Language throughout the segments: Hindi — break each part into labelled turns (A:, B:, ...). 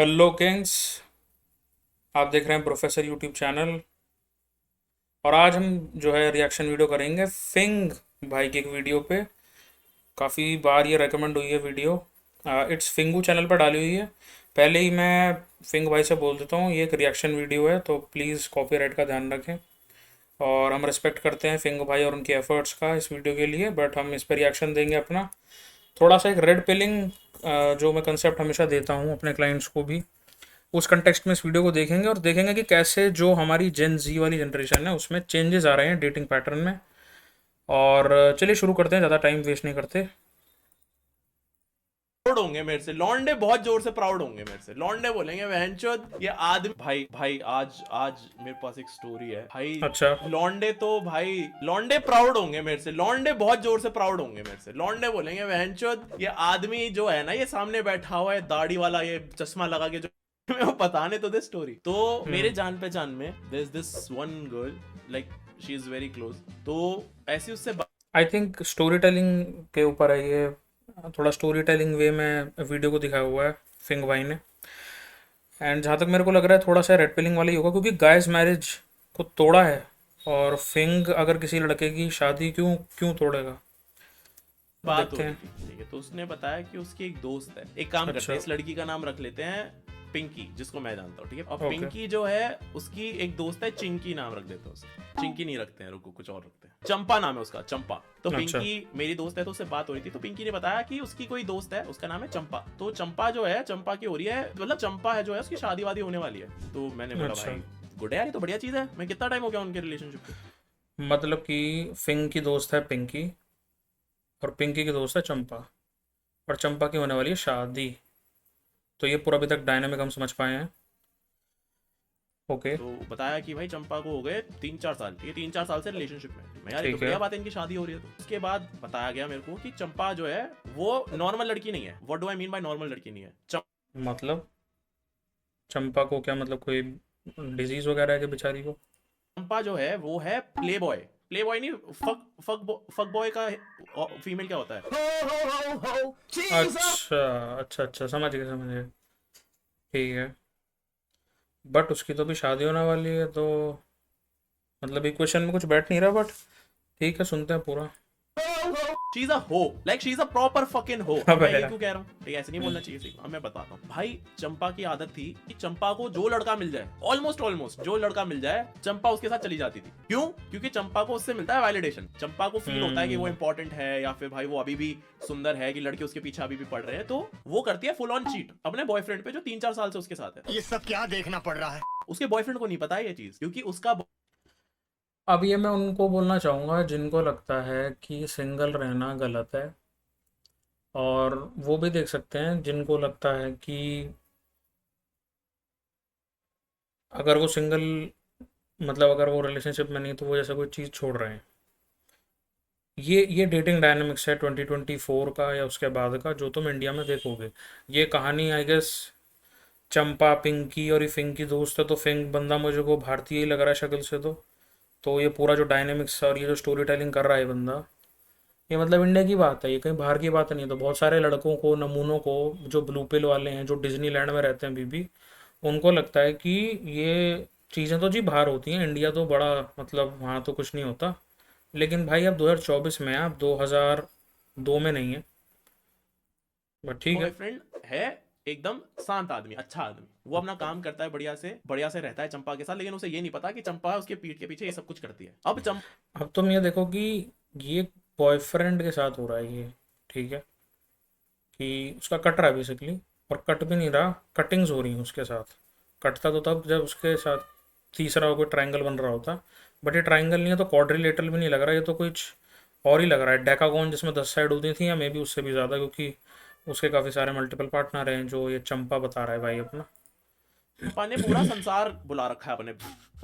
A: Hello Kings. आप देख रहे हैं प्रोफेसर यूट्यूब चैनल। और आज हम जो है रिएक्शन वीडियो करेंगे फिंग भाई की एक वीडियो पे। काफ़ी बार ये रेकमेंड हुई है वीडियो। इट्स फिंगू चैनल पर डाली हुई है। पहले ही मैं फिंग भाई से बोल देता हूँ ये एक रिएक्शन वीडियो है, तो प्लीज़ कॉपीराइट का ध्यान रखें। और हम रिस्पेक्ट करते हैं फिंग भाई और उनके एफर्ट्स का इस वीडियो के लिए, बट हम इस पर रिएक्शन देंगे अपना। थोड़ा सा एक रेड पिलिंग जो मैं कंसेप्ट हमेशा देता हूँ अपने क्लाइंट्स को भी, उस कंटेक्स्ट में इस वीडियो को देखेंगे और देखेंगे कि कैसे जो हमारी जेन जी वाली जनरेशन है उसमें चेंजेस आ रहे हैं डेटिंग पैटर्न में। और चलिए शुरू करते हैं, ज़्यादा टाइम वेस्ट नहीं करते।
B: प्राउड होंगे मेरे से लौंडे, बहुत जोर से प्राउड होंगे मेरे से। लौंडे बोलेंगे बहनचोद ये आदमी। भाई भाई आज आज मेरे पास एक स्टोरी है भाई।
A: अच्छा।
B: लौंडे तो भाई लौंडे प्राउड होंगे मेरे से। लौंडे बहुत जोर से प्राउड होंगे मेरे से। लौंडे बोलेंगे बहनचोद ये आदमी जो है ना, ये सामने बैठा हुआ है दाढ़ी वाला, ये चश्मा लगा के जो मैं वो बताने तो दे स्टोरी। तो मेरे
A: हम्म।
B: जान पहचान में there is this one girl, like she is very close. तो ऐसी उससे
A: आई थिंक स्टोरी टेलिंग के ऊपर है ये। थोड़ा स्टोरी टेलिंग वे में वीडियो को दिखाया हुआ है फिंग भाई ने। एंड जहाँ तक मेरे को लग रहा है थोड़ा सा रेड पिलिंग वाला ही होगा, क्योंकि गाइस मैरिज को तोड़ा है। और फिंग अगर किसी लड़के की शादी क्यों क्यों तोड़ेगा।
B: बात हो
A: देखते
B: रही
A: हैं।
B: थी, ठीक है। तो उसने बताया कि उसकी एक दोस्त है। एक काम करते
A: अच्छा।
B: हैं, इस लड़की का नाम रख लेते हैं पिंकी, जिसको मैं जानता हूँ, ठीक है। और
A: ओके।
B: पिंकी जो है उसकी एक दोस्त है चिंकी, नाम रख देते हैं उसका। चिंकी नहीं रखते हैं, रुको कुछ और रखते हैं। चंपा नाम है उसका, चंपा। तो
A: अच्छा।
B: पिंकी मेरी दोस्त है, तो उससे बात हो रही थी। तो पिंकी ने बताया कि उसकी कोई दोस्त है, उसका नाम है चंपा। तो चंपा जो है, चंपा की हो रही है, मतलब चंपा है जो है उसकी शादी वादी होने वाली है। तो मैंने बोला
A: अच्छा,
B: भाई गुड है यार, ये तो बढ़िया चीज है। मैं कितना टाइम हो गया उनके रिलेशनशिप को।
A: मतलब कि फिंग की दोस्त है पिंकी और पिंकी की दोस्त है चंपा, और चंपा की होने वाली है शादी। तो ये पूरा अभी तक डायनामिक हम समझ पाए हैं। ओके।
B: तो बताया कि भाई चंपा को हो गए 3-4 साल, ठीक है। 3-4 साल से रिलेशनशिप में। मैं यार ये तो
A: ठीक है।
B: बढ़िया बात है, इनकी शादी हो रही है। तो उसके बाद बताया गया मेरे को कि चंपा जो है वो नॉर्मल लड़की नहीं है। What do I mean by normal लड़की नहीं है?
A: मतलब चंपा को क्या, मतलब कोई डिजीज वगैरह है कि बेचारी को?
B: चंपा जो है वो है प्ले बॉय। प्ले बॉय नहीं, फक बॉय का फीमेल क्या होता है?
A: अच्छा अच्छा अच्छा, समझ गए समझ गए। ठीक है। बट उसकी तो भी शादी होने वाली है, तो मतलब इक्वेशन में कुछ बैठ नहीं रहा, बट ठीक है, सुनते हैं पूरा।
B: शी इज अ हो, like she is a proper fucking हो। अब
A: अब
B: मैं ये
A: यार।
B: क्यों कह रहा हूँ, ठीक है, ऐसे नहीं बोलना चाहिए। सही, अब मैं बताता हूँ। भाई चंपा की आदत थी कि चंपा को जो लड़का मिल जाए, ऑलमोस्ट ऑलमोस्ट जो लड़का मिल जाए, चंपा उसके साथ चली जाती थी। क्यों? क्योंकि चंपा को उससे मिलता है वैलिडेशन। चंपा को फील होता है कि वो
A: हम्म।
B: इंपॉर्टेंट है, या फिर भाई वो अभी भी सुंदर है, कि लड़के उसके पीछे अभी भी पड़ रहे हैं। तो वो करती है फुल ऑन चीट अपने बॉयफ्रेंड पे, जो 3-4 साल से उसके साथ है।
C: ये सब क्या देखना पड़ रहा है।
B: उसके बॉयफ्रेंड को नहीं पता है ये चीज, क्योंकि उसका
A: अब ये मैं उनको बोलना चाहूँगा जिनको लगता है कि सिंगल रहना गलत है, और वो भी देख सकते हैं जिनको लगता है कि अगर वो सिंगल, मतलब अगर वो रिलेशनशिप में नहीं तो वो जैसे कोई चीज़ छोड़ रहे हैं। ये डेटिंग डायनामिक्स है 2024 का या उसके बाद का, जो तुम इंडिया में देखोगे। ये कहानी आई गेस चंपा पिंकी और ये फिंग की दोस्त है, तो फिंग बंदा मुझे को भारतीय ही लग रहा है शक्ल से। तो ये पूरा जो डायनेमिक्स और ये जो स्टोरी टेलिंग कर रहा है बंदा, ये मतलब इंडिया की बात है, ये कहीं बाहर की बात नहीं है। तो बहुत सारे लड़कों को, नमूनों को, जो ब्लू पिल वाले हैं, जो डिज्नीलैंड में रहते हैं बीबी, उनको लगता है कि ये चीज़ें तो जी बाहर होती हैं, इंडिया तो बड़ा, मतलब वहाँ तो कुछ नहीं होता। लेकिन भाई अब 2024 में है, आप 2002 में नहीं है। बट ठीक है।
B: बॉयफ्रेंड है एकदम शांत आदमी, अच्छा आदमी। वो अपना काम करता है, बढ़िया से रहता है चंपा के साथ। लेकिन उसे ये नहीं पता कि चंपा उसके पीठ के पीछे ये सब कुछ करती है। अब
A: अब तुम ये देखो कि ये बॉयफ्रेंड के साथ हो रहा है ये, ठीक है, कि उसका कट रहा है बेसिकली। और कट भी नहीं रहा, कटिंग्स हो रही हैं उसके साथ। कटता तो तब जब उसके साथ तीसरा कोई ट्रायंगल बन रहा होता। बट ये ट्रायंगल नहीं है, तो क्वाड्रिलेटरल भी नहीं लग रहा, ये तो कुछ और ही लग रहा है। डेकागोन जिसमें 10 साइड होती थी, या मे बी उससे भी ज़्यादा, क्योंकि उसके काफ़ी सारे मल्टीपल पार्टनर हैं, जो ये चंपा बता रहा है भाई अपना।
B: चंपा ने पूरा संसार बुला रखा है अपने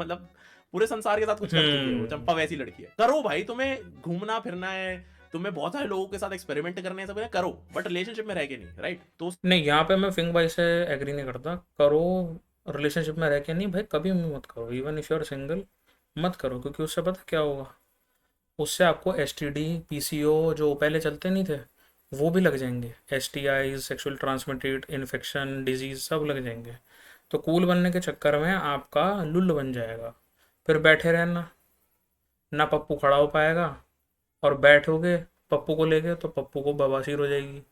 B: मतलब पूरे संसार के साथ कुछ कर चुकी है वो।
A: हम्म।
B: चंपा वैसी लड़की है। करो भाई, तुम्हें घूमना फिरना है, तुम्हें बहुत सारे लोगों के साथ एक्सपेरिमेंट करने हैं, सब है, करो, बट रिलेशनशिप में रह के नहीं, राइट? तो
A: नहीं, यहाँ पे मैं फिंग भाई से एग्री नहीं करता। करो, रिलेशनशिप में रह के नहीं भाई, कभी भी मत करो। Even if you are single, मत करो, क्योंकि उससे पता क्या होगा। उससे आपको एसटीडी, पीसीओ जो पहले चलते नहीं थे, वो भी लग जाएंगे, STIs, sexual transmitted infection, disease सब लग जाएंगे। तो कूल बनने के चक्कर में आपका लुल्ल बन जाएगा, फिर बैठे रहना, ना पप्पू खड़ा हो पाएगा, और बैठोगे पप्पू को लेके तो पप्पू को बवासीर हो जाएगी,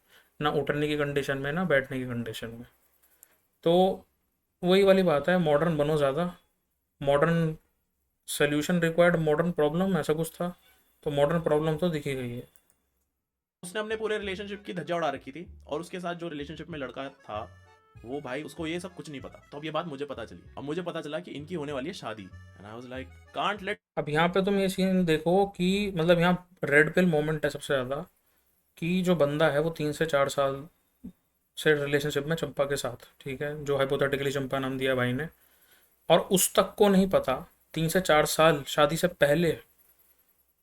A: ना उठने की कंडीशन में ना बैठने की कंडीशन में। तो वही वाली बात है, मॉडर्न बनो ज़्यादा, modern solution required modern problem, ऐसा कुछ था। तो मॉडर्न प्रॉब्लम तो दिखी गई है।
B: उसने अपने पूरे रिलेशनशिप की धज्जा उड़ा रखी थी, और उसके साथ जो रिलेशनशिप में लड़का था वो भाई उसको ये सब कुछ नहीं पता। तो अब ये बात मुझे पता चली, अब मुझे पता चला कि इनकी होने वाली है शादी, and I was like can't let.
A: अब यहाँ पे तुम ये सीन देखो कि मतलब यहाँ रेड पिल मोमेंट है सबसे ज़्यादा, कि जो बंदा है वो 3 से 4 साल से रिलेशनशिप में चंपा के साथ, ठीक है, जो हाइपोथेटिकली चंपा नाम दिया भाई ने, और उस तक को नहीं पता 3 से 4 साल शादी से पहले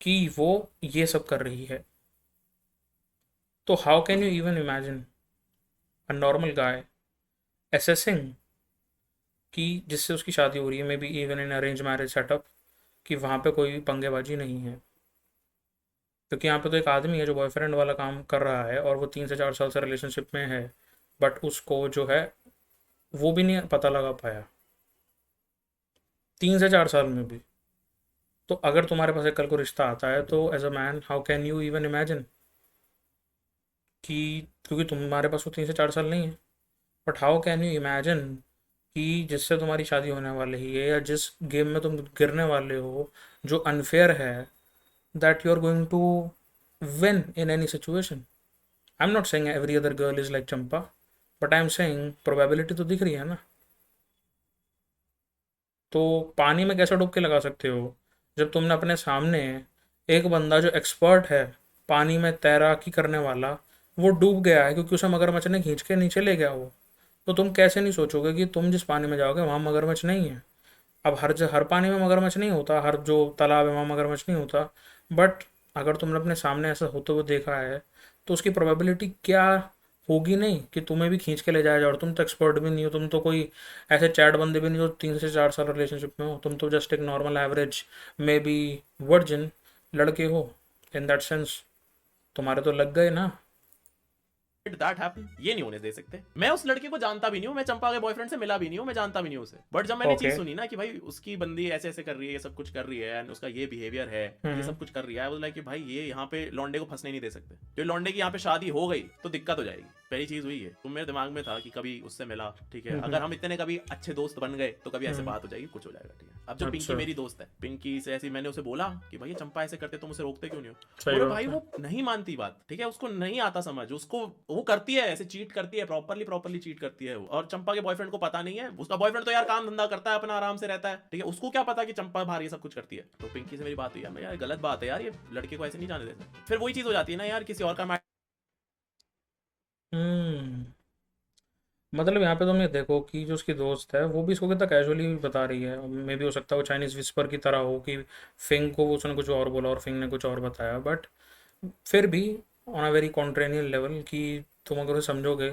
A: कि वो ये सब कर रही है। तो how can you even imagine a normal guy assessing कि जिससे उसकी शादी हो रही है, may be even in arrange marriage setup, कि वहाँ पे कोई पंगेबाजी नहीं है। क्योंकि यहाँ पे तो एक आदमी है जो बॉयफ्रेंड वाला काम कर रहा है, और वो 3 से 4 साल से रिलेशनशिप में है, बट उसको जो है वो भी नहीं पता लगा पाया 3 से 4 साल में भी। तो अगर तुम्हारे पास एक कल को रिश्ता आता है, तो as a man how can you even imagine कि, क्योंकि तुम्हारे पास वो 3 से 4 साल नहीं है, but how can you imagine कि जिससे तुम्हारी शादी होने वाली है या जिस गेम में तुम गिरने वाले हो, जो अनफेयर है, that you are going to win in any situation. I am not saying every other girl is like Champa, but I am saying probability तो दिख रही है ना। तो पानी में कैसे डुबकी लगा सकते हो जब तुमने अपने सामने एक बंदा जो एक्सपर्ट है पानी में तैराकी करने वाला, वो डूब गया है क्योंकि उसे मगरमच्छ ने खींच के नीचे ले गया वो। तो तुम कैसे नहीं सोचोगे कि तुम जिस पानी में जाओगे वहाँ मगरमच्छ नहीं है। अब हर पानी में मगरमच्छ नहीं होता, हर जो तालाब है वहाँ मगरमच्छ नहीं होता, बट अगर तुमने अपने सामने ऐसा होते हुए देखा है, तो उसकी प्रोबेबिलिटी क्या होगी नहीं कि तुम्हें भी खींच के ले जाया जाए। और तुम तो एक्सपर्ट भी नहीं हो, तुम तो कोई ऐसे चैट बंदे भी नहीं जो 3 से 4 साल रिलेशनशिप में हो, तुम तो जस्ट एक normal average may be virgin लड़के हो। इन दैट सेंस तुम्हारे तो लग गए ना।
B: दैट हैपन, ये नहीं होने दे सकते। मैं उस लड़के को जानता भी नहीं हूँ, मैं चंपा के बॉयफ्रेंड से मिला भी नहीं हूँ, मैं जानता भी नहीं हूँ उसे। बट जब मैंने
A: ओके।
B: चीज सुनी ना कि भाई उसकी बंदी ऐसे ऐसे कर रही है, ये सब कुछ कर रही है, एंड उसका ये बिहेवियर है, ये
A: हम्म।
B: सब कुछ कर रही है, आई वाज लाइक कि भाई ये यहाँ पे लौंडे को फंसने नहीं दे सकते। जो लौंडे की यहाँ पे शादी हो गई तो दिक्कत हो जाएगी। पहली चीज हुई है, तो मेरे दिमाग में था कि कभी उससे मिला, ठीक है, अगर हम इतने कभी अच्छे दोस्त बन गए तो कभी ऐसे
A: हम्म।
B: बात हो जाएगी, कुछ हो जाएगा, ठीक है। अब जो पिंकी
A: अच्छा।
B: मेरी दोस्त है, पिंकी से ऐसी मैंने उसे बोला कि भाई ये चंपा ऐसे करते, तुम उसे रोकते क्यों नहीं हो?
A: सही
B: बोले
A: बात
B: भाई
A: है।
B: वो नहीं मानती बात, ठीक है, उसको नहीं आता समझ, उसको वो करती है ऐसे, चीट करती है, प्रॉपरली प्रॉपरली चीट करती है वो। और चंपा के बॉयफ्रेंड को पता नहीं है, उसका बॉयफ्रेंड तो यार काम धंधा करता है अपना, आराम से रहता है, ठीक है, उसको क्या पता कि चंपा बाहर ये सब कुछ करती है। तो पिंकी से मेरी बात हुई, यार गलत बात है यार, ये लड़के को ऐसे नहीं जाने देते। फिर वही चीज हो जाती है ना यार, किसी और का
A: हम्म। मतलब यहाँ पे तुम ये देखो कि जो उसकी दोस्त है वो भी इसको कितना कैजुअली बता रही है। मे भी हो सकता है वो चाइनीज विस्पर की तरह हो कि फिंग को उसने कुछ और बोला और फिंग ने कुछ और बताया, बट फिर भी ऑन अ वेरी कॉन्ट्रेनियल लेवल कि तुम अगर उसे समझोगे,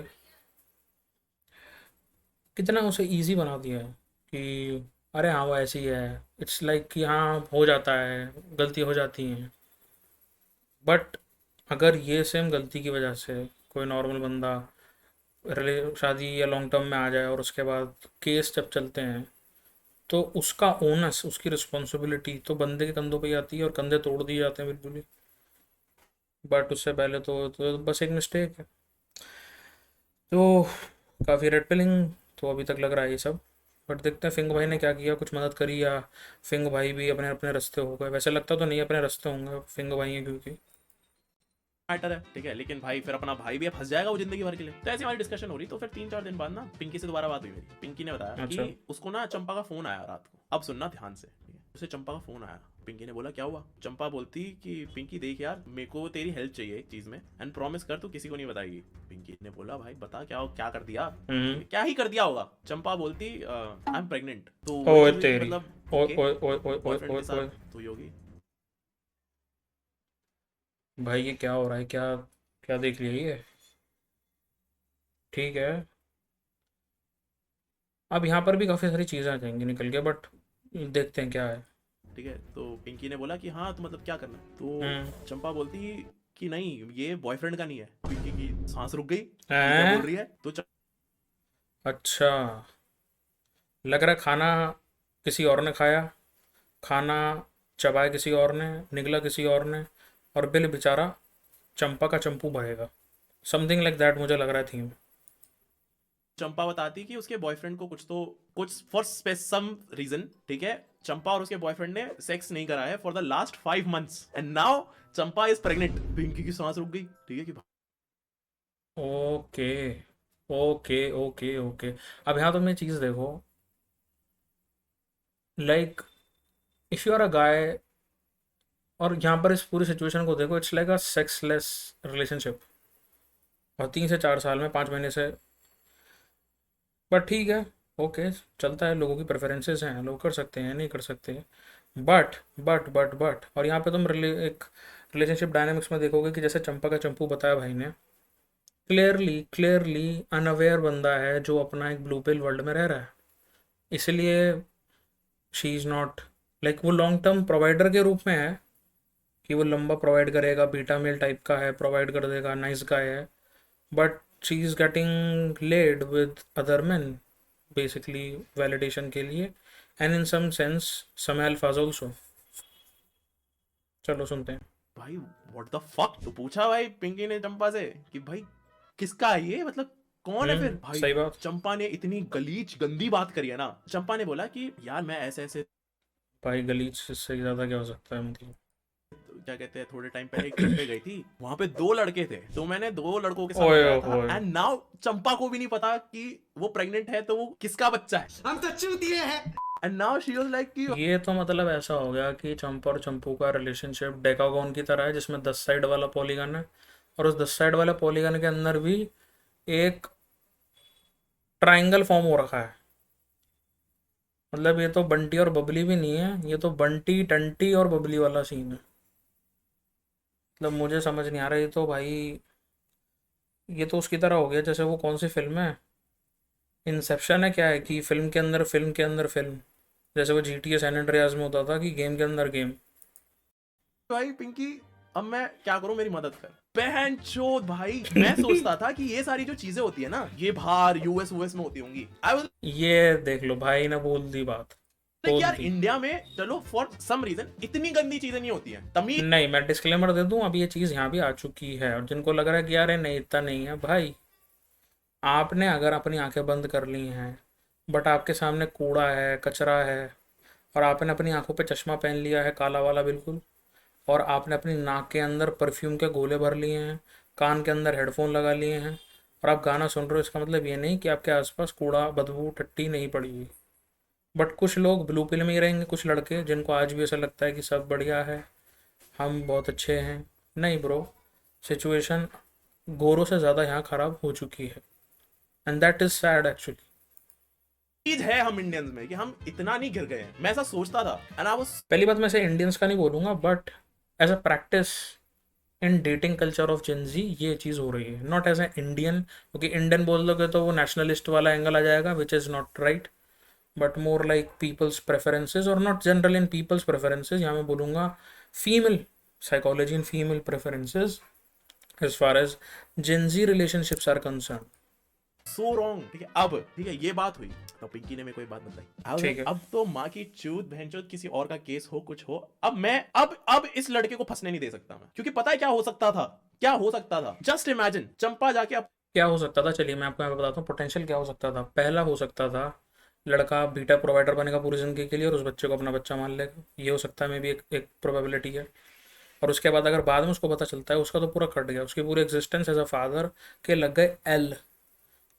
A: कितना उसे इजी बना दिया है कि अरे हाँ वो ऐसी है। इट्स लाइक कि हाँ हो जाता है, गलती हो जाती हैं, बट अगर ये सेम गलती की वजह से कोई नॉर्मल बंदा शादी या लॉन्ग टर्म में आ जाए और उसके बाद केस जब चलते हैं, तो उसका ओनस, उसकी रिस्पॉन्सिबिलिटी तो बंदे के कंधों पे ही आती है और कंधे तोड़ दिए जाते हैं बिल्कुल ही। बट उससे पहले तो बस एक मिस्टेक है। तो काफ़ी रेड पिलिंग तो अभी तक लग रहा है ये सब। बट देखते हैं फिंग भाई ने क्या किया, कुछ मदद करी, या फिंग भाई भी अपने अपने रास्ते हो गए। वैसे लगता तो नहीं अपने रास्ते होंगे, फिंग भाई हैं क्योंकि।
B: मैटर है, ठीक है, लेकिन भाई फिर अपना भाई भी फंस जाएगा वो जिंदगी भर के लिए। तो ऐसी हमारी डिस्कशन हो रही। तो फिर 3-4 दिन बाद ना पिंकी से दोबारा बात हुई मेरी। पिंकी ने बताया
A: अच्छा।
B: कि उसको ना चंपा का फोन आया रात को। अब सुनना ध्यान से, ठीक है, उसे चंपा का फोन आया। पिंकी ने बोला क्या हुआ? चंपा बोलती कि पिंकी देख यार, मेरे को तेरी हेल्प चाहिए एक चीज में, एंड प्रॉमिस कर तू किसी को नहीं बताएगी। पिंकी ने बोला भाई बता क्या क्या कर दिया?
A: हम्म।
B: क्या ही कर दिया होगा? चंपा बोलती आई एम प्रेग्नेंट। तो वही
A: ओए
B: चीज हुई कि
A: तेरी।
B: मतलब
A: ओए
B: ओके,
A: ओए ओए ओए ओए
B: बॉयफ्रेंड
A: ओए
B: के
A: ओए।
B: साथ हुई होगी।
A: भाई ये क्या हो रहा है, क्या क्या देख लिया ये। ठीक है, अब यहाँ पर भी काफ़ी सारी चीज़ें आ जाएंगी निकल के, बट देखते हैं क्या है।
B: ठीक है, तो पिंकी ने बोला कि हाँ तो मतलब क्या करना है? तो
A: हम्म।
B: चंपा बोलती कि नहीं ये बॉयफ्रेंड का नहीं है। पिंकी की सांस रुक गई, ये क्या बोल
A: हैं?
B: रही है, तो
A: अच्छा, लग रहा है खाना किसी और ने खाया, खाना चबाया किसी और ने, निगला किसी और ने, और बिल बेचारा चंपा का चंपू भरेगा। समथिंग लाइक दैट मुझे लग रहा है थीम।
B: चंपा बताती कि उसके बॉयफ्रेंड को कुछ फॉर सम रीजन, ठीक है, चंपा और उसके बॉयफ्रेंड ने सेक्स नहीं करा है for the last 5 months and now Champa is pregnant. Pinky की सांस रुक गई, ठीक है कि
A: ओके ओके ओके ओके। अब यहाँ तुम ये चीज़ देखो, like if you are a guy, और यहाँ पर इस पूरी सिचुएशन को देखो, it's like a sexless relationship, और 3 से 4 साल में 5 महीने से, बट ठीक है, ओके, चलता है, लोगों की प्रेफरेंसेस हैं, लोग कर सकते हैं नहीं कर सकते। बट और यहाँ पे तुम एक रिलेशनशिप डायनामिक्स में देखोगे कि जैसे चंपा का चंपू बताया भाई ने, क्लियरली क्लियरली अनअवेयर बंदा है जो अपना एक ब्लू पिल वर्ल्ड में रह रहा है, इसलिए शी इज़ नॉट लाइक, वो लॉन्ग टर्म प्रोवाइडर के रूप में है कि वो लंबा प्रोवाइड करेगा, बीटा मेल टाइप का है, प्रोवाइड कर देगा, नाइस गाय है, but she is getting laid with other man, basically validation के लिए, एंड इन सम सेंस सम अल्फाज ऑल्सो। चलो सुनते हैं।
B: भाई व्हाट द फक, तो पूछा भाई पिंकी ने चंपा से कि भाई किसका है ये, मतलब कौन है फिर भाई।
A: सही बात।
B: चंपा ने इतनी गलीच गंदी बात करी है ना, चंपा ने बोला कि यार मैं ऐसे ऐसे,
A: भाई गलीच से ज़्यादा क्या हो सकता है, मतलब।
B: क्या कहते हैं, थोड़े टाइम पहले एक ट्रिप पे गई थी, वहां पे 2 लड़के थे, तो मैंने 2 लड़कों के साथ
A: ओए
B: बताया था,
A: ओए।
B: एंड नाउ चंपा को भी नहीं पता कि वो प्रेग्नेंट है तो वो किसका बच्चा है,
C: हम तो चूतिए हैं।
B: And now she was like कि
A: ये तो मतलब ऐसा हो गया कि चंपा और चंपू का रिलेशनशिप डेकागोन की तरह है, जिसमें 10 साइड वाला पॉलीगन है, और उस 10 साइड वाले पॉलीगन के अंदर भी एक ट्राइंगल फॉर्म हो रखा है। मतलब ये तो बंटी और बबली भी नहीं है, ये तो बंटी टंटी और बबली वाला सीन है। मतलब मुझे समझ नहीं आ रहा, ये तो भाई, ये तो उसकी तरह हो गया जैसे वो कौन सी फिल्म है, इंसेप्शन है क्या है, कि फिल्म के अंदर फिल्म के अंदर फिल्म, जैसे वो GTA सैन एंड्रियास में होता था कि गेम के अंदर गेम।
B: भाई पिंकी अब मैं क्या करूं, मेरी मदद कर। बहन चोद भाई, मैं सोचता था कि ये सारी जो चीजें होती है ना, ये बाहर यूएस यूएस में होती होंगी। आई वाज
A: ये देख लो, भाई ने बोल दी बात,
B: लाइक
A: बोल
B: यार
A: दी।
B: इंडिया में चलो फॉर सम रीजन इतनी गंदी चीजें नहीं होती हैं, तमीज।
A: नहीं, मैं डिस्क्लेमर दे दूं, अब ये चीज़ यहाँ भी आ चुकी है, और जिनको लग रहा है कि यार ये नहीं, इतना नहीं है भाई, आपने अगर अपनी आंखें बंद कर ली हैं, बट आपके सामने कूड़ा है, कचरा है, और आपने अपनी आंखों पे चश्मा पहन लिया है काला वाला बिल्कुल, और आपने अपनी नाक के अंदर परफ्यूम के गोले भर लिए हैं, कान के अंदर हेडफोन लगा लिए हैं, और आप गाना सुन रहे हो, इसका मतलब ये नहीं कि आपके आसपास कूड़ा बदबू टट्टी नहीं पड़ी हुई। बट कुछ लोग ब्लू पिल में ही रहेंगे, कुछ लड़के जिनको आज भी ऐसा लगता है कि सब बढ़िया है, हम बहुत अच्छे हैं। नहीं ब्रो, सिचुएशन गोरों से ज़्यादा यहाँ ख़राब हो चुकी है, and that is sad actually.
B: है हम इंडियंस में कि हम इतना नहीं गिर गए हैं, मैं ऐसा सोचता था, एंड आई वाज
A: पहली बात, मैं से इंडियंस का नहीं बोलूँगा, but as a practice in dating culture of Gen Z ये चीज़ हो रही है, नॉट एज ए इंडियन, क्योंकि इंडियन बोल दोगे तो वो नेशनलिस्ट वाला एंगल आ जाएगा, which is not right, but more like people's preferences, और not general in people's preferences, यहाँ मैं बोलूँगा female psychology in female preferences as far as Gen Z relationships are concern.
B: So wrong, ठीक है। अब ठीक है, ये बात हुई तो पिंकी ने मेरे को एक बात बताई,
A: ठीक है।
B: अब तो माँ की चूत बहनचोद किसी और का केस हो, कुछ हो, अब मैं अब इस लड़के को फंसने नहीं दे सकता मैं, क्योंकि पता है क्या हो सकता था, क्या हो सकता था, जस्ट इमेजिन चंपा जाके अब
A: क्या हो सकता था, चलिए मैं आपको यहाँ पे बताता हूँ पोटेंशियल क्या हो सकता था। पहला हो सकता था, लड़का बीटा प्रोवाइडर बनेगा पूरी ज़िंदगी के लिए, और उस बच्चे को अपना बच्चा मान लेगा, ये हो सकता है, मे भी एक प्रोबेबिलिटी है। और उसके बाद अगर बाद में उसको पता चलता है, उसका तो पूरा कट गया, उसकी पूरी एग्जिस्टेंस एज अ फादर के लग गए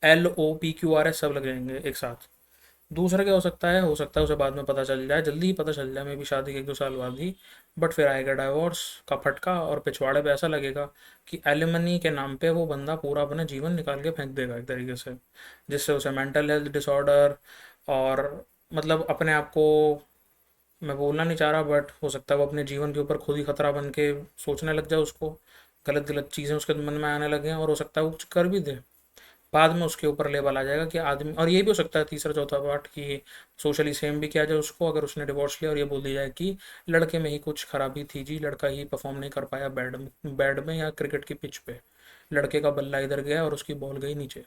A: LOPQRS सब लग जाएंगे एक साथ। दूसरा क्या हो सकता है उसे बाद में पता चल जाए, जल्दी ही पता चल जाए, मे भी शादी के 1-2 साल बाद ही, बट फिर आएगा डाइवोर्स का फटका, और पिछवाड़े पे ऐसा लगेगा कि एलिमनी के नाम पे वो बंदा पूरा अपना जीवन निकाल के फेंक देगा एक तरीके से, जिससे उसे मेंटल हेल्थ डिसऑर्डर, और मतलब अपने आप को, मैं बोलना नहीं चाह रहा, बट हो सकता है वो अपने जीवन के ऊपर खुद ही खतरा बन के सोचने लग जाए, उसको गलत गलत चीज़ें उसके मन में आने लगे, और हो सकता है वो कुछ कर भी दे। बाद में उसके ऊपर लेबल आ जाएगा कि आदमी, और ये भी हो सकता है तीसरा चौथा पार्ट कि सोशली सेम भी किया जाए उसको, अगर उसने डिवोर्स लिया और ये बोल दिया जाए कि लड़के में ही कुछ खराबी थी जी, लड़का ही परफॉर्म नहीं कर पाया बेड में या क्रिकेट की पिच पे, लड़के का बल्ला इधर गया और उसकी बॉल गई नीचे।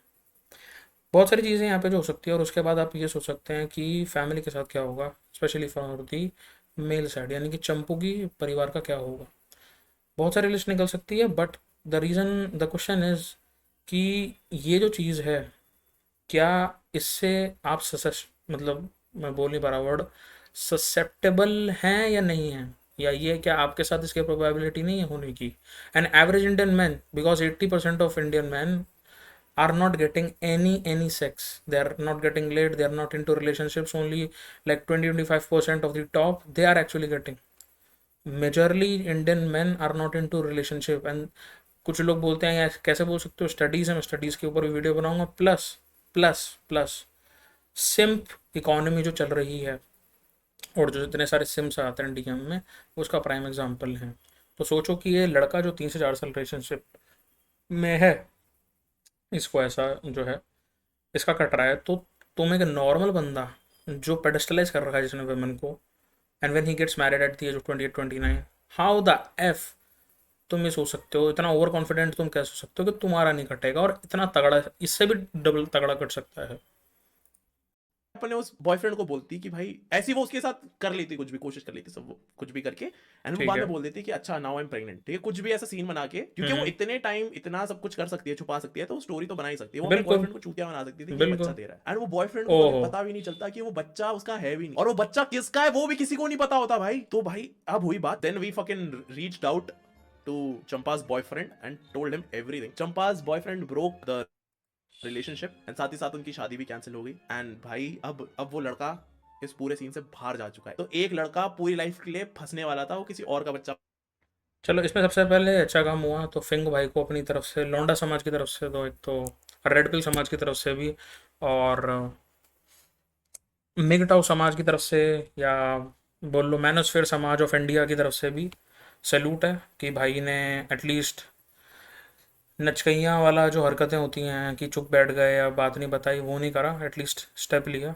A: बहुत सारी चीज़ें यहाँ पे जो हो सकती है, और उसके बाद आप ये सोच सकते हैं कि फैमिली के साथ क्या होगा, specially for the male side, यानी कि चंपू की परिवार का क्या होगा। बहुत सारी लिस्ट निकल सकती है, बट द क्वेश्चन इज कि ये जो चीज़ है, क्या इससे आप मतलब मैं बोल नहीं पा रहा वर्ड, ससेप्टेबल हैं या नहीं हैं, या ये क्या आपके साथ इसकी प्रोबेबिलिटी नहीं है होने की। An average Indian man, because 80% of Indian man are not getting any sex, they are not getting laid, they are not into relationships, only like 20-25% of the top they are actually getting. Majorly Indian men are not into relationship, and कुछ लोग बोलते हैं यार कैसे बोल सकते हो, स्टडीज़ है, मैं स्टडीज़ के ऊपर भी वीडियो बनाऊंगा। Plus plus plus simp economy जो चल रही है, और जो इतने सारे सिम्स आते हैं डीएम में, उसका प्राइम एग्जांपल है। तो सोचो कि ये लड़का जो 3 से 4 साल रिलेशनशिप में है, इसको ऐसा जो है इसका कट रहा है, तो तुम एक नॉर्मल बंदा जो पेडेस्टलाइज कर रखा है जिसने वेमेन को, and when he gets married at the age of 28-29, how the F तुम ये सोच सकते हो, इतना ओवर कॉन्फिडेंट तुम कैसे हो सकते हो कि तुम्हारा नहीं कटेगा, और इतना तगड़ा, इससे भी डबल तगड़ा कट सकता है।
B: अपने उस बॉयफ्रेंड को बोलती कि भाई ऐसी वो उसके साथ कर लेती, कुछ भी कोशिश कर लेती, सब वो कुछ भी करके, एंड वो
A: ठीक
B: बाद
A: है,
B: में बोल देती कि अच्छा नाउ आई एम प्रेग्नेंट, ठीक है, कुछ भी ऐसा सीन बना के, क्योंकि वो
A: हम्म,
B: इतने टाइम इतना सब कुछ कर सकती है, छुपा सकती है, तो स्टोरी तो बना ही सकती है, वो अपने
A: बिल्कुल
B: बॉयफ्रेंड को चूतिया बना सकती थी कि ये बच्चा
A: बिल्कुल।
B: दे रहा है, एंड वो बॉयफ्रेंड को कभी
A: ओहो,
B: पता भी नहीं चलता कि वो बच्चा उसका है भी नहीं, और वो बच्चा किसका है वो भी किसी को नहीं पता होता भाई। तो भाई अब हुई बात, then we fucking reached out to Champa's boyfriend and told him everything. Champa's boyfriend broke the relationship, and साथ ही साथ उनकी शादी भी कैंसिल हो गई, एंड भाई अब वो लड़का इस पूरे सीन से बाहर जा चुका है। तो एक लड़का पूरी लाइफ के लिए फंसने वाला था, वो किसी और का बच्चा।
A: चलो इसमें सबसे पहले अच्छा काम हुआ तो फिंग भाई को अपनी तरफ से, लौंडा समाज की तरफ से, तो एक तो रेड पिल समाज की तरफ से भी, और मिगटाऊ समाज की तरफ से, या बोल लो मैनोस्फेयर समाज ऑफ इंडिया की तरफ से भी सैल्यूट है कि भाई ने एटलीस्ट नचकैयाँ वाला जो हरकतें होती हैं कि चुप बैठ गए या बात नहीं बताई, वो नहीं करा, एटलीस्ट स्टेप लिया।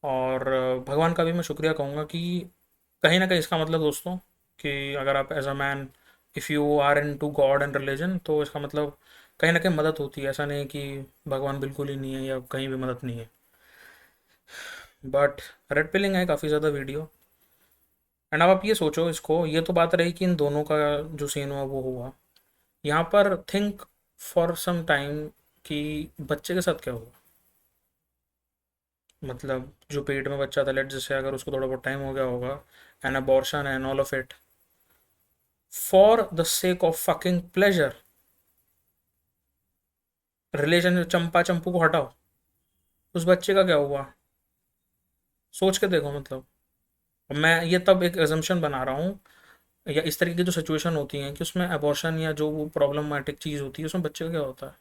A: और भगवान का भी मैं शुक्रिया कहूँगा कि कहीं ना कहीं इसका मतलब दोस्तों कि अगर आप as a man, if you are into God and religion, तो इसका मतलब कहीं ना कहीं मदद होती है, ऐसा नहीं है कि भगवान बिल्कुल ही नहीं है या कहीं भी मदद नहीं है। बट रेड पिलिंग है काफ़ी ज़्यादा वीडियो। एंड अब आप ये सोचो, इसको, ये तो बात रही कि इन दोनों का जो सीन हुआ वो हुआ, यहाँ पर थिंक फॉर सम टाइम कि बच्चे के साथ क्या हुआ। मतलब जो पेट में बच्चा था, लेट जैसे अगर उसको थोड़ा बहुत टाइम हो गया होगा, an abortion and all of it, for the sake of fucking pleasure, relation, चंपा चंपू को हटाओ, उस बच्चे का क्या हुआ, सोच के देखो। मतलब मैं ये तब एक एजम्पशन बना रहा हूँ, या इस तरीके की जो सिचुएशन होती हैं कि उसमें अबॉर्शन या जो वो प्रॉब्लमेटिक चीज़ होती है उसमें बच्चे का क्या होता है।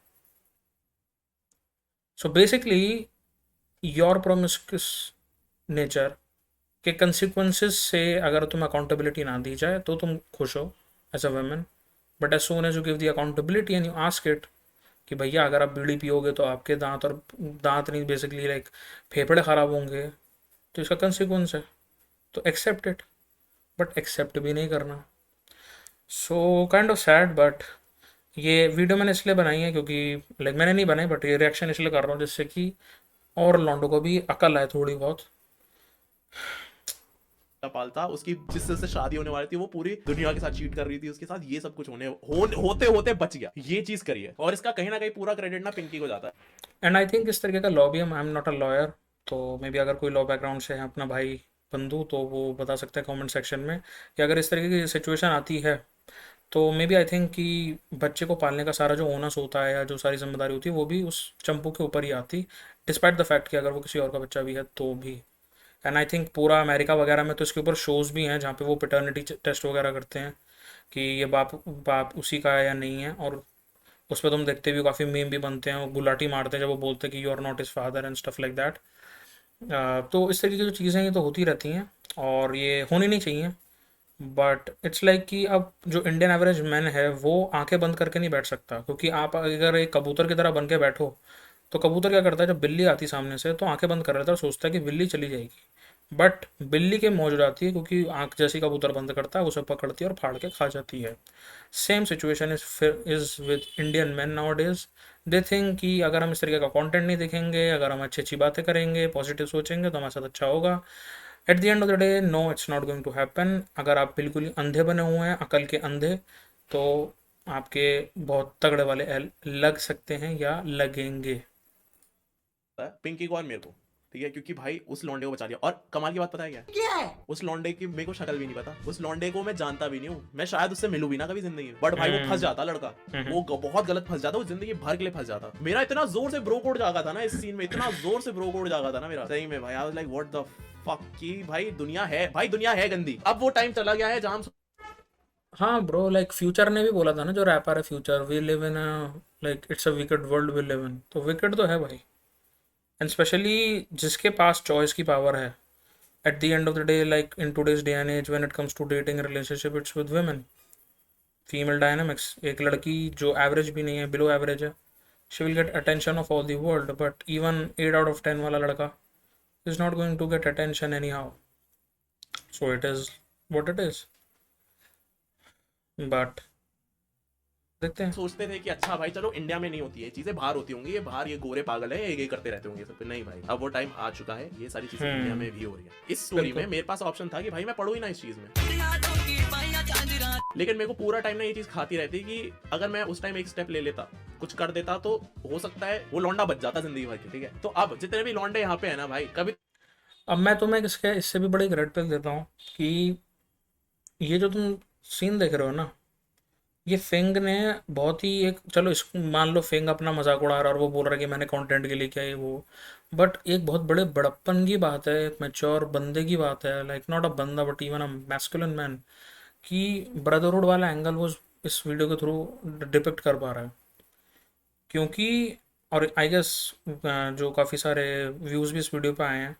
A: सो बेसिकली योर प्रोमिस्क्यूस नेचर के कंसिक्वेंसेस से अगर तुम्हें अकाउंटेबिलिटी ना दी जाए तो तुम खुश हो as a woman, but as soon as you give the accountability and you ask it कि भैया अगर आप बीड़ी पियोगे तो आपके दांत, और दांत नहीं बेसिकली लाइक फेफड़े ख़राब होंगे, तो इसका कंसिक्वेंस है, तो एक्सेप्ट इट, बट एक्सेप्ट भी नहीं करना। So kind of sad, but ये वीडियो मैंने इसलिए बनाई है क्योंकि, लाइक मैंने नहीं बनाई बट ये रिएक्शन इसलिए कर रहा हूँ जिससे कि और लॉन्डो को भी अकल आए थोड़ी बहुत।
B: पालता उसकी जिससे शादी होने वाली थी, वो पूरी दुनिया के साथ चीट कर रही थी, उसके साथ ये सब कुछ होते होते बच गया, ये चीज करी है, और इसका कहीं ना कहीं पूरा क्रेडिट ना पिंकी को जाता है।
A: एंड आई थिंक इस तरीके का लॉ भी, हम, आई एम नॉट अ लॉयर, तो मे बी अगर कोई लॉ बैकग्राउंड से है अपना भाई बंधु तो वो बता सकते हैं कमेंट सेक्शन में कि अगर इस तरीके की सिचुएशन आती है तो मे बी आई थिंक कि बच्चे को पालने का सारा जो ओनस होता है या जो सारी जिम्मेदारी होती है वो भी उस चंपू के ऊपर ही आती, डिस्पाइट द फैक्ट कि अगर वो किसी और का बच्चा भी है तो भी। एंड आई थिंक पूरा अमेरिका वगैरह में तो इसके ऊपर शोज़ भी हैं जहाँ पे वो पेटर्निटी टेस्ट वगैरह करते हैं कि ये बाप बाप उसी का है या नहीं है, और उस पर तुम देखते भी हो काफ़ी मीम भी बनते हैं, वो गुलाटी मारते हैं जब वो बोलते हैं कि you are not his father and stuff like that. तो इस तरीके की जो चीज़ें ये तो होती रहती हैं और ये होनी नहीं चाहिए, बट इट्स लाइक कि अब जो इंडियन एवरेज मैन है वो आंखें बंद करके नहीं बैठ सकता, क्योंकि आप अगर एक कबूतर की तरह बन के बैठो तो कबूतर क्या करता है, जब बिल्ली आती सामने से तो आंखें बंद कर लेता है और सोचता है कि बिल्ली चली जाएगी, बट बिल्ली के मौज आती है, क्योंकि आंख जैसी कबूतर बंद करता है उसे पकड़ती है और फाड़ के खा जाती है। Same situation is with Indian man now days. They think कि अगर हम इस तरीके का कंटेंट नहीं देखेंगे, अगर हम अच्छी अच्छी बातें करेंगे, पॉजिटिव सोचेंगे तो हमारे साथ अच्छा होगा। At the end of the day no, it's not going to happen. अगर आप बिल्कुल ही अंधे बने हुए हैं, अकल के अंधे, तो आपके बहुत तगड़े वाले एल लग सकते हैं या लगेंगे।
B: है पिंकी को और मेरे को, ठीक है, क्योंकि भाई उस लौंडे को बचा लिया। और कमाल की बात पता है क्या है?
C: क्या है?
B: उस लौंडे की मेरे को शक्ल भी नहीं पता, उस लौंडे को मैं जानता भी नहीं हूँ, मैं शायद उससे मिलूं भी ना कभी जिंदगी में, बट भाई वो फंस जाता लड़का, वो बहुत गलत फंस जाता, वो जिंदगी भर के लिए फंस जाता। मेरा इतना जोर से ब्रो कोड जागा था ना इस सीन में, इतना जोर से ब्रो कोड जागा था ना मेरा, सही में भाई। I was like what the fuck, की भाई दुनिया है, भाई दुनिया है गंदी। अब वो टाइम चला गया है जहां हम
A: हाँ ब्रो, लाइक फ्यूचर ने भी बोला था ना, जो रैपर है Future, we live in a, like it's a wicked world we live in, तो विकेड तो है भाई। एंड स्पेशली जिसके पास चॉइस की पावर है, at the end of the day, like in today's day and as when it comes to dating relationship, it's with women. Female dynamics, एक लड़की जो एवरेज भी नहीं है, बिलो एवरेज है, she will get attention of all the world, but even 8 out of 10 वाला लड़का is not going to get attention anyhow. So it is what it is, but देखते हैं।
B: सोचते थे कि अच्छा भाई चलो इंडिया में नहीं होती है ये चीजें, बाहर होती होंगी, ये बाहर ये गोरे पागल है, ये करते रहते होंगे सब। नहीं भाई, अब वो टाइम आ चुका है, ये सारी चीजें इंडिया में भी हो रही है। इस स्टोरी में
A: बिल्कुल।
B: मेरे पास ऑप्शन था कि भाई मैं पढ़ूँ ही ना इस चीज में, लेकिन मेरे को पूरा टाइम ना ये चीज खाती रहती कि अगर मैं उस टाइम एक स्टेप ले लेता, कुछ कर देता, तो हो सकता है वो लौंडा बच जाता जिंदगी भर के, ठीक है। तो अब जितने भी लौंडे यहाँ पे है ना भाई, कभी
A: अब मैं तुम्हें इसके इससे भी बड़ी एक रेड पिल देता हूँ कि ये जो तुम सीन देख रहे हो ना, ये फिंग ने बहुत ही एक, चलो इस मान लो फिंग अपना मजाक उड़ा रहा है और वो बोल रहा है कि मैंने कंटेंट के लिए किया ये वो, बट एक बहुत बड़े बड़प्पन की बात है, एक मैच्योर बंदे की बात है, लाइक नॉट अ बंदा but even a masculine man, कि ब्रदरहुड वाला एंगल वो इस वीडियो के थ्रू डिपिक्ट कर पा रहा है। क्योंकि और आई गेस जो काफ़ी सारे व्यूज़ भी इस वीडियो पे आए हैं,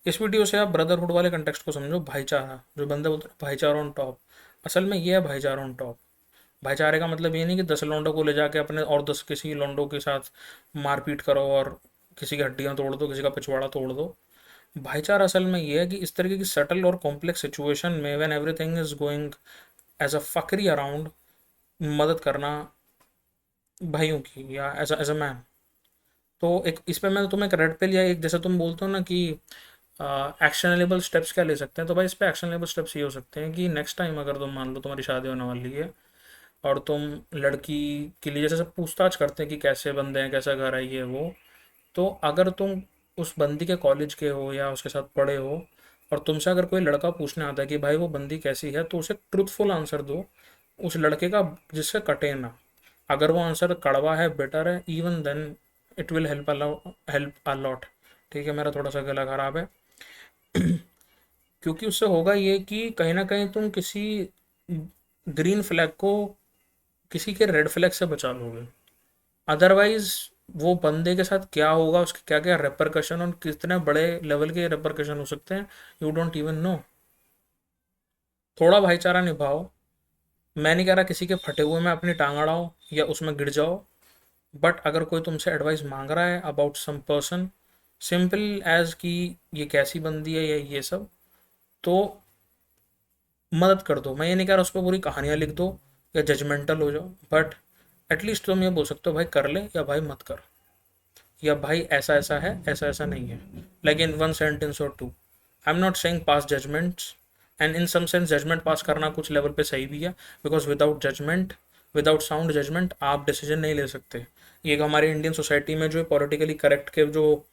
A: इस वीडियो से आप ब्रदरहुड वाले कंटेक्स्ट को समझो, भाईचारा, जो बंदे बोलते हैं भाईचारा ऑन टॉप, असल में ये है भाईचारा ऑन टॉप। भाईचारे का मतलब ये नहीं कि 10 लौंडों को ले जाके अपने और 10 किसी लौंडों के साथ मारपीट करो और किसी की हड्डियां तोड़ दो, किसी का पिछवाड़ा तोड़ दो। भाईचारा असल में ये है कि इस तरीके की सटल और कॉम्प्लेक्स सिचुएशन में when everything is going as a fuckery around, मदद करना भाइयों की, या एज अ मैन। तो एक इस पे मैं तुम्हें एक रेड पिल, या एक जैसे तुम बोलते हो ना कि एक्शनेबल स्टेप्स क्या ले सकते हैं, तो भाई इस पे एक्शनेबल स्टेप्स ये हो सकते हैं कि नेक्स्ट टाइम अगर तुम मान लो तुम्हारी शादी होने वाली है और तुम लड़की के लिए जैसे सब पूछताछ करते हैं कि कैसे बंदे हैं, कैसा घर है ये वो, तो अगर तुम उस बंदी के कॉलेज के हो या उसके साथ पढ़े हो और तुमसे अगर कोई लड़का पूछने आता है कि भाई वो बंदी कैसी है, तो उसे ट्रूथफुल आंसर दो उस लड़के का, जिससे कटे ना। अगर वो आंसर कड़वा है, बेटर है, even then it will help a lot. ठीक है, मेरा थोड़ा सा गला खराब है क्योंकि उससे होगा ये कि कहीं ना कहीं तुम किसी ग्रीन फ्लैग को किसी के रेड फ्लैग से बचा लोगे। अदरवाइज वो बंदे के साथ क्या होगा, उसके क्या क्या रेपरकशन और कितने बड़े लेवल के रेपरकशन हो सकते हैं, यू डोंट इवन नो। थोड़ा भाईचारा निभाओ। मैं नहीं कह रहा किसी के फटे हुए में अपनी टांग अड़ाओ या उसमें गिर जाओ, बट अगर कोई तुमसे एडवाइस मांग रहा है about some person, simple as कि ये कैसी बंदी है या ये सब, तो मदद कर दो। मैं ये नहीं कह रहा उस पर पूरी कहानियाँ लिख दो या जजमेंटल हो जाओ, बट एटलीस्ट तुम ये बोल सकते हो भाई कर ले या भाई मत कर, या भाई ऐसा ऐसा है, ऐसा ऐसा नहीं है, लाइक इन वन सेंटेंस और two. I am not saying pass judgments, and in some sense judgment pass करना कुछ लेवल पे सही भी है, because without judgment, without sound judgment आप डिसीजन नहीं ले सकते। ये हमारे इंडियन सोसाइटी में जो पॉलिटिकली करेक्ट के जो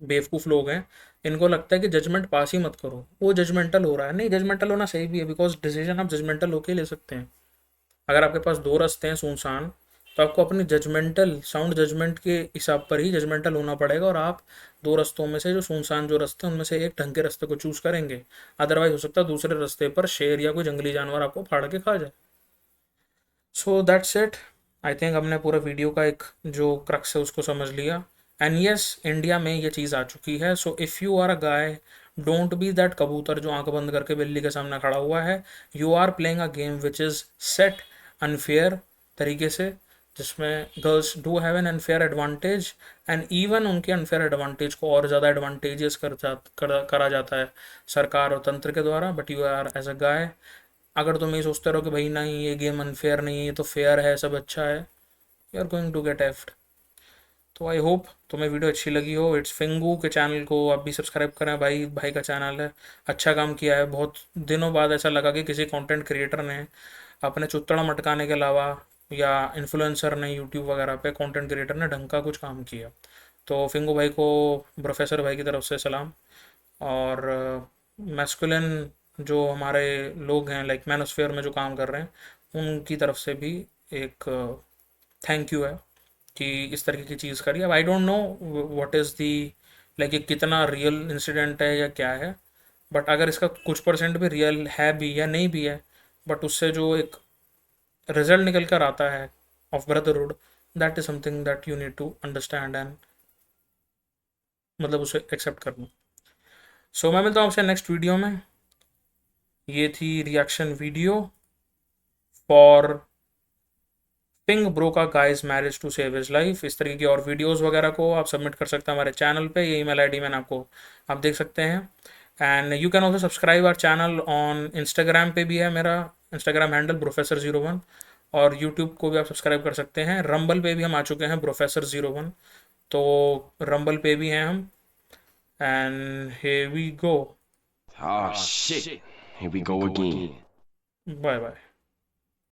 A: बेवकूफ़ लोग हैं, इनको लगता है कि जजमेंट पास ही मत करो, वो जजमेंटल हो रहा है। नहीं, जजमेंटल होना सही भी है, बिकॉज डिसीजन आप जजमेंटल होके ले सकते हैं। अगर आपके पास दो रास्ते हैं सुनसान, तो आपको अपनी जजमेंटल साउंड जजमेंट के हिसाब पर ही जजमेंटल होना पड़ेगा, और आप दो रास्तों में से जो सुनसान जो रास्ते हैं उनमें से एक ढंग के रास्ते को चूज करेंगे। अदरवाइज हो सकता है दूसरे रास्ते पर शेर या कोई जंगली जानवर आपको फाड़ के खा जाए। So that's it. I think हमने पूरे वीडियो का एक जो क्रक्स है उसको समझ लिया। एंड यस, इंडिया में ये चीज़ आ चुकी है। So if you are a guy don't be that कबूतर जो आंख बंद करके बिल्ली के सामने खड़ा हुआ है. You are playing a game which is set unfair तरीके से, जिसमें girls do have an unfair advantage, and even उनके अनफेयर एडवांटेज को और ज़्यादा एडवांटेजेस करा जाता है सरकार और तंत्र के द्वारा. But you are as a guy, अगर तुम ये सोचते रहो कि भाई नहीं ये गेम अनफेयर नहीं है, ये तो फेयर है, सब अच्छा है, you are going to get effed. तो आई होप तुम्हें वीडियो अच्छी लगी हो. इट्स फिंगू के चैनल को आप भी सब्सक्राइब करें, भाई भाई का चैनल है, अच्छा काम किया है. बहुत दिनों बाद ऐसा लगा कि किसी कंटेंट क्रिएटर ने अपने चुत्तड़ा मटकाने के अलावा, या इन्फ्लुएंसर ने यूट्यूब वगैरह पे, कंटेंट क्रिएटर ने ढंग का कुछ काम किया. तो फिंगू भाई को प्रोफेसर भाई की तरफ से सलाम. और मैस्कुलिन जो हमारे लोग हैं, लाइक मैनोस्फेयर में जो काम कर रहे हैं, उनकी तरफ से भी एक थैंक यू है कि इस तरीके की चीज़ करी. अब I don't know what is the, like ये कितना रियल इंसिडेंट है या क्या है, बट अगर इसका कुछ परसेंट भी रियल है भी या नहीं भी है, बट उससे जो एक रिजल्ट निकल कर आता है of brotherhood, that is something that you need to understand and मतलब उसे एक्सेप्ट करना. सो मैं मिलता हूँ आपसे नेक्स्ट वीडियो में. ये थी reaction video for ping bro का guy's marriage to save his life. इस तरीके की और वीडियोस वगैरह को आप सबमिट कर सकते हैं हमारे चैनल पे. ये ईमेल आईडी मैंने आपको, आप देख सकते हैं. And you can also subscribe our channel on Instagram पे भी है मेरा इंस्टाग्राम हैंडल प्रोफेसर01. और यूट्यूब को भी आप सब्सक्राइब कर सकते हैं. रंबल पे भी हम आ चुके हैं प्रोफेसर01, तो रंबल पे भी हैं हम. And here we go.
C: Oh shit. Here we go again.
A: Bye bye.